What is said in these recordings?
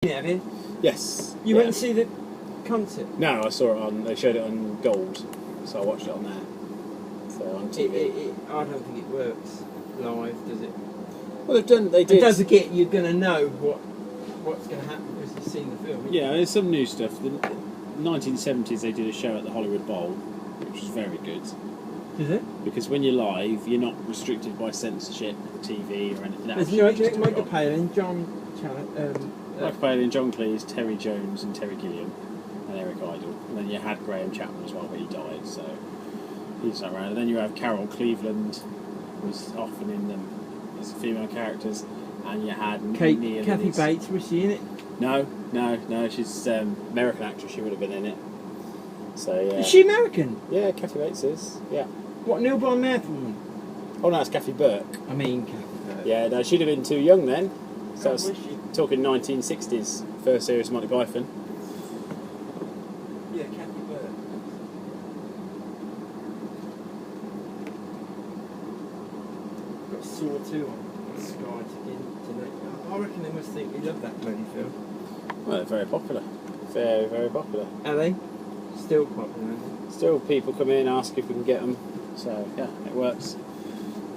Have you? Yes. You went and see the concert? No, I saw it on. They showed it on Gold, so I watched it on there. So on TV. I don't think it works live, does it? Well, they've done. They did. It does get you're going to know what's going to happen because you've seen the film. Yeah, there's some new stuff. The 1970s, they did a show at the Hollywood Bowl, which was very good. Is it? Because when you're live, you're not restricted by censorship, TV or anything. There's Michael Palin, John Challen, Michael Palin, John Cleese, Terry Jones, and Terry Gilliam, and Eric Idle. And then you had Graham Chapman as well, but he died, so he's not around. And then you have Carol Cleveland, who's often in them as female characters, and you had Kathy Bates. Was she in it? No. She's American actress. She would have been in it. So yeah. Is she American? Yeah, Kathy Bates is. Yeah. What, Newborn Marathon? Oh no, it's Kathy Burke. I mean, Kathy Burke. Yeah, no, she'd have been too young then. So How was she? Talking 1960s, first series of Monty Python. Yeah, Kathy Burke. Got Saw 2 on Sky tonight. I reckon they must think we love that bloody film. Well, they're very popular. Very, very popular. Are they? Still popular, aren't they? Still, people come in, ask if we can get them. So, yeah, it works.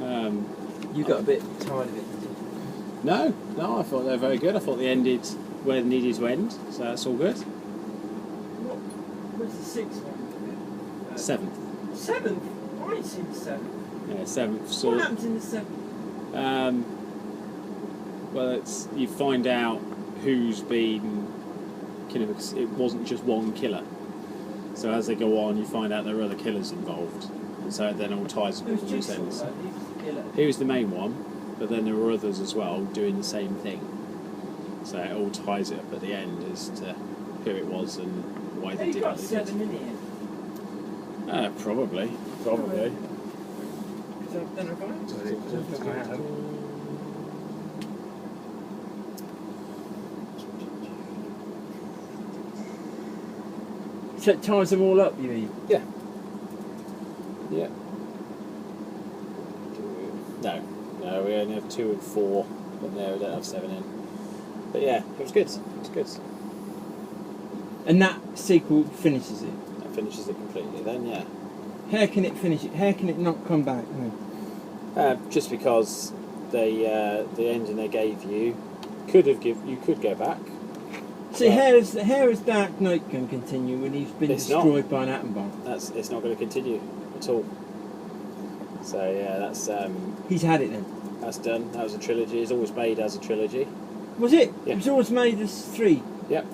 You got a bit tired of it, did you? No, I thought they were very good. I thought they ended where they needed to end, so that's all good. What's the sixth one? Seventh. Seventh? I ain't seen the seventh. Yeah, seventh. So, What happens in the seventh? well, it's you find out who's been killer because it wasn't just one killer. So as they go on, you find out there are other killers involved, and so it then all ties up all Who's loose Jigsaw, ends. though? He was the killer. He was the main one, but then there were others as well doing the same thing. So it all ties it up at the end as to who it was and why they He did got what they 7 did. in here. Probably. Then I got into it. So it ties them all up, you mean? Yeah. No, we only have 2 and 4, but no, we don't have 7 in. But yeah, it was good. And that sequel finishes it. That finishes it completely then, yeah. How can it finish it? How can it not come back? No. Just because the ending they gave you you could go back. See, how is Dark Knight going to continue when he's been destroyed by an atom bomb? It's not going to continue at all. So yeah, that's He's had it then. That's done. That was a trilogy. It's always made as a trilogy. Was it? Yeah. It was always made as 3. Yep.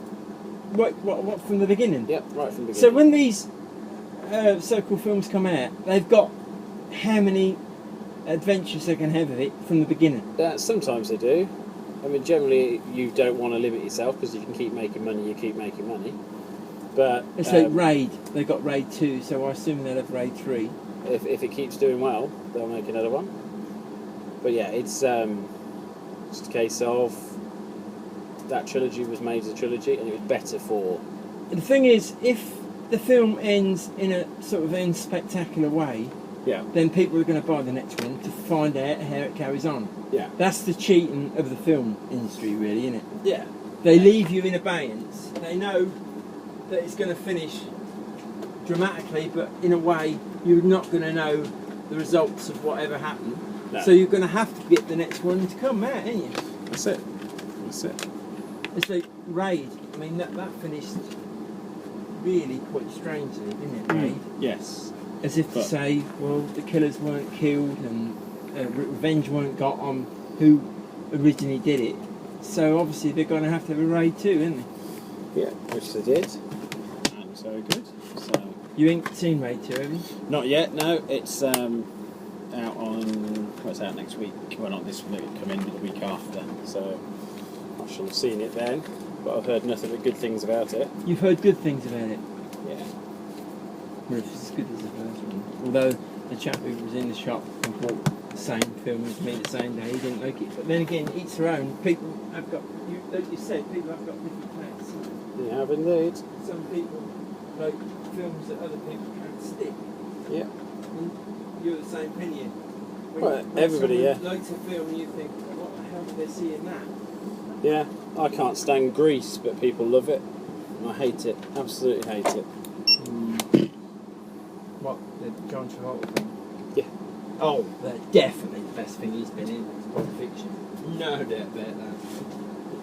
What from the beginning? Yep. Right from the beginning. So when these so-called films come out, they've got how many adventures they can have of it from the beginning? Sometimes they do. I mean, generally you don't want to limit yourself because if you can keep making money, you keep making money. But It's like Raid. They got Raid 2, so I assume they'll have Raid 3. If it keeps doing well, they'll make another one. But yeah, it's just a case of that trilogy was made as a trilogy, and it was better for. The thing is, if the film ends in a sort of unspectacular way, Yeah. then people are going to buy the next one to find out how it carries on. Yeah. That's the cheating of the film industry, really, isn't it? Yeah. They leave you in abeyance. They know that it's going to finish dramatically, but in a way, you're not going to know the results of whatever happened. No. So you're going to have to get the next one to come out, ain't you? That's it. It's like Raid. I mean, that finished really quite strangely, didn't it, Raid? Yes. As if to say, well, the killers weren't killed and revenge weren't got on who originally did it. So obviously they're going to have a Raid too, aren't they? Yeah, which they did. And it was very good. So. You ain't seen Raid 2, have you? Not yet, no. It's out on. Well, it's out next week. Well, not this week, it'll come in the week after. So I shall have seen it then. But I've heard nothing but good things about it. You've heard good things about it. Yeah. Well, it's as good as the first one. Although the chap who was in the shop and bought the same film as me the same day, he didn't like it. But then again, each their own. People have got, like you said, people have got different tastes. You have indeed. Some people like films that other people can't stick. Yeah. And you're the same opinion. Well, everybody, yeah. Likes a film and you think, what the hell did they see in that? Yeah, I can't stand Grease, but people love it. I hate it. Absolutely hate it. What, the John Travolta thing? Yeah. Oh, definitely the best thing he's been in is Pulp Fiction. No doubt about that.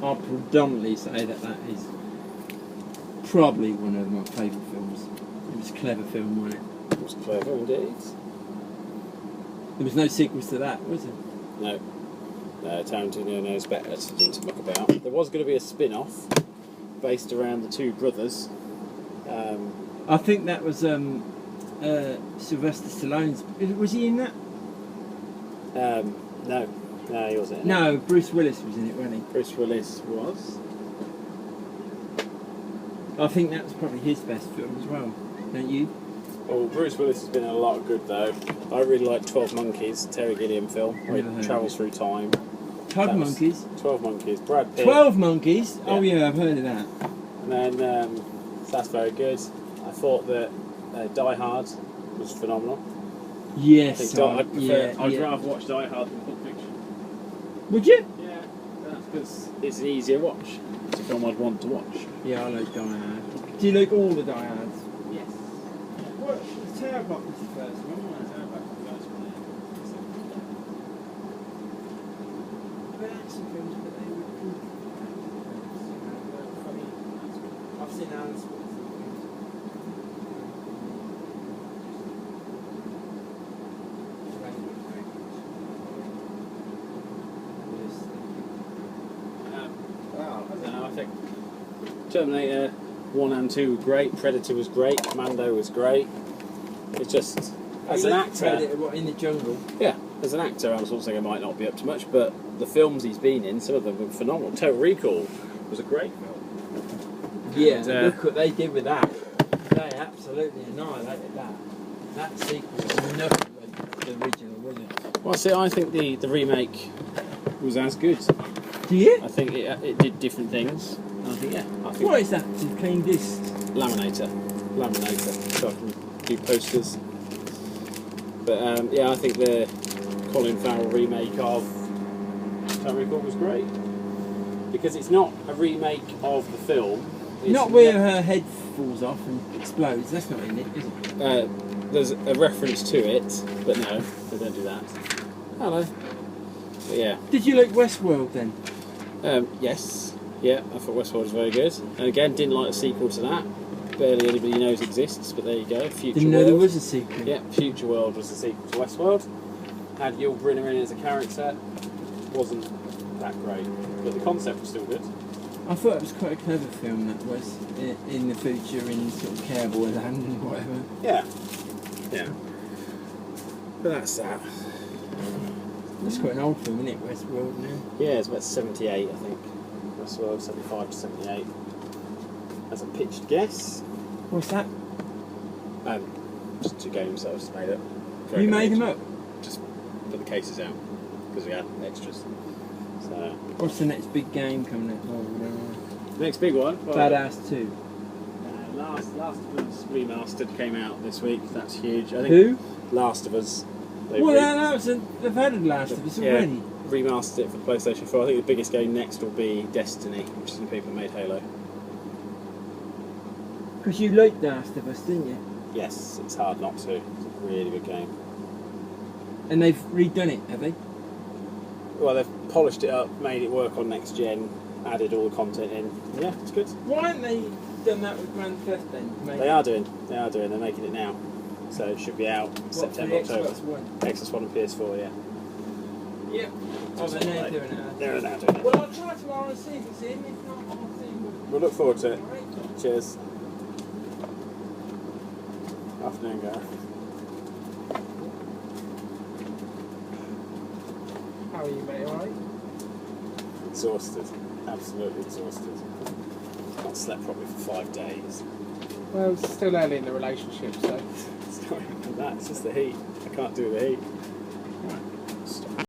I'll predominantly say that is probably one of my favourite films. It was a clever film, wasn't it? It was clever indeed. There was no sequels to that, was there? No. Tarantino knows better to muck about. There was going to be a spin-off based around the two brothers. I think that was Sylvester Stallone's. Was he in that? No, he wasn't in it. No, Bruce Willis was in it, wasn't he? Bruce Willis was. I think that was probably his best film as well, don't you? Oh, Bruce Willis has been in a lot of good though. I really like 12 Monkeys, Terry Gilliam film, where Never he heard travels of through time. 12 Monkeys. 12 Monkeys, Brad Pitt. 12 Monkeys? Yeah. Oh yeah, I've heard of that. And then, so that's very good. I thought that Die Hard was phenomenal. Yes. I'd yeah. rather watch Die Hard than Pulp Fiction. Would you? Yeah, that's because it's an easier watch. It's a film I'd want to watch. Yeah, I like Die Hard. Do you like all the Die Hards? Yes. What? The Tower Block was the first one, wasn't it? But action films, but they were good. I've seen Alan Sports. Wow, I don't know, I think Terminator 1 and 2 were great, Predator was great, Commando was great. It's just, as an actor, In the jungle. yeah, as an actor, Arnold Schwarzenegger might not be up to much, but the films he's been in, some of them were phenomenal. Total Recall was a great film. Yeah, And, look what they did with that. They absolutely annihilated that. That sequel was nothing like the original, was it? Well, see, I think the remake was as good. Do you? I think it did different things. And I think, yeah, I think What is that? To clean discs? laminator, so I can do posters. But yeah, I think the Colin Farrell remake of Total Recall was great because it's not a remake of the film. It's Not where her head falls off and explodes. That's not in it, is it? There's a reference to it, but no, they don't do that. Hello. But yeah. Did you like Westworld then? Yes. Yeah, I thought Westworld was very good. And again, didn't like the sequel to that. Barely anybody knows exists, but there you go. Future Didn't know World. there was a sequel. Yeah, Future World was the sequel to Westworld. Had Yul Brynner in as a character. Wasn't that great, but the concept was still good. I thought it was quite a clever film that was in the future in sort of cowboy land and whatever. Yeah. Yeah. But that's that. It's quite an old film, isn't it, Westworld now? Yeah, it's about 78, I think. Westworld, 75 to 78. As a pitched guess. What's that? Just two games that I just made up. You made them up? Just put the cases out because we had extras. So What's the next big game coming up? Oh, we don't know. next big one. Well, Badass 2. Last of Us Remastered came out this week. That's huge. I think Who? Last of Us. They've They've had The Last of Us already. remastered it for PlayStation 4. I think the biggest game next will be Destiny, which is the people who made Halo. Because you liked The Last of Us, didn't you? Yes, it's hard not to. It's a really good game. And they've redone it, have they? Well, they've polished it up, made it work on next gen, added all the content in. Yeah, it's good. Why haven't they done that with Grand Theft then? They are doing. They're making it now. So it should be out September, for the October. Xbox One? Xbox One and PS4, yeah. Yep. Oh, they're now doing it. They're now doing it. Well, I'll try tomorrow and see if it's in. If not, I'll see what. We'll look forward to it. Alright. Cheers. Afternoon, Gareth. How are you, mate? Alright? Exhausted. Absolutely exhausted. Not slept properly for 5 days. Well, it's still early in the relationship, so. It's not even that, it's just the heat. I can't do the heat.